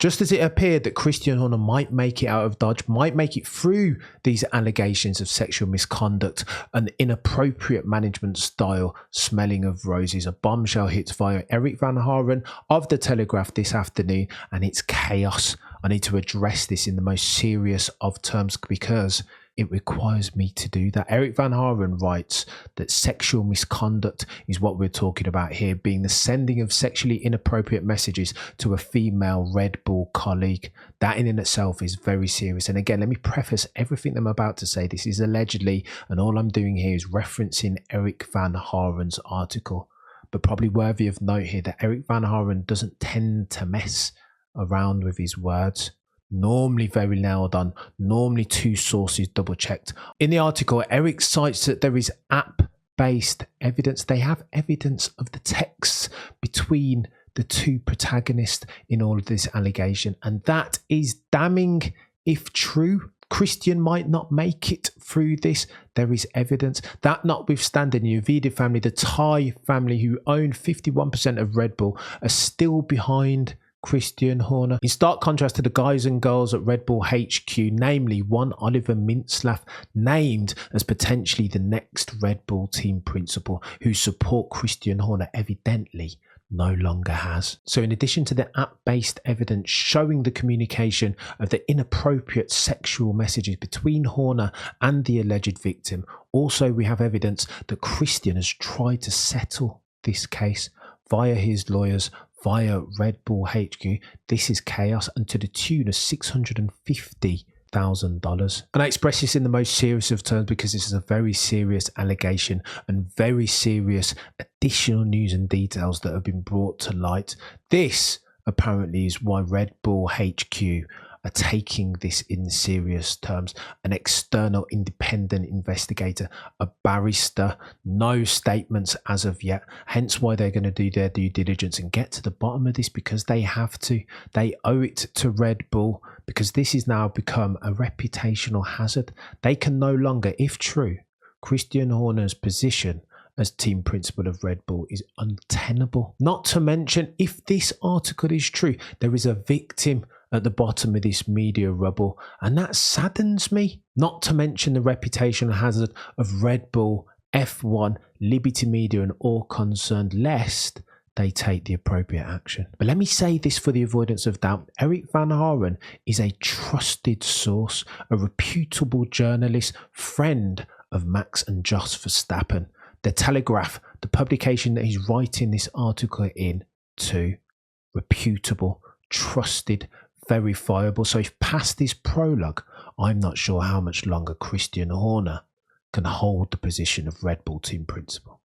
Just as it appeared that Christian Horner might make it out of Dodge, might make it through these allegations of sexual misconduct and inappropriate management style, smelling of roses, a bombshell hits via Erik Van Haren of the Telegraaf this afternoon, and it's chaos. I need to address this in the most serious of terms because it requires me to do that. Erik Van Haren writes that sexual misconduct is what we're talking about here, being the sending of sexually inappropriate messages to a female Red Bull colleague. That in itself is very serious. And again, let me preface everything I'm about to say. This is allegedly, and all I'm doing here is referencing Erik Van Haren's article. But probably worthy of note here that Erik Van Haren doesn't tend to mess around with his words. Normally very nailed on, normally two sources double checked. In the article, Erik cites that there is app-based evidence. They have evidence of the texts between the two protagonists in all of this allegation, and that is damning if true. Christian might not make it through this. There is evidence. That notwithstanding, the Ovidi family, the Thai family who own 51% of Red Bull, are still behind Christian Horner. In stark contrast to the guys and girls at Red Bull HQ, namely one Oliver Mintzlaff, named as potentially the next Red Bull team principal, whose support Christian Horner evidently no longer has. So in addition to the app-based evidence showing the communication of the inappropriate sexual messages between Horner and the alleged victim, also we have evidence that Christian has tried to settle this case via his lawyers, via Red Bull HQ. This is chaos, and to the tune of $650,000. And I express this in the most serious of terms because this is a very serious allegation and very serious additional news and details that have been brought to light. This apparently is why Red Bull HQ are taking this in serious terms. An external independent investigator, a barrister, no statements as of yet, hence why they're going to do their due diligence and get to the bottom of this, because they have to. They owe it to Red Bull, because this has now become a reputational hazard. They can no longer, if true, Christian Horner's position as team principal of Red Bull is untenable. Not to mention, if this article is true, there is a victim at the bottom of this media rubble, and that saddens me. Not to mention the reputational hazard of Red Bull, F1, Liberty Media and all concerned, lest they take the appropriate action. But let me say this for the avoidance of doubt. Erik Van Haren is a trusted source, a reputable journalist, friend of Max and Jos Verstappen. The Telegraaf, the publication that he's writing this article in, to reputable, trusted, verifiable. So if past this prologue, I'm not sure how much longer Christian Horner can hold the position of Red Bull team principal.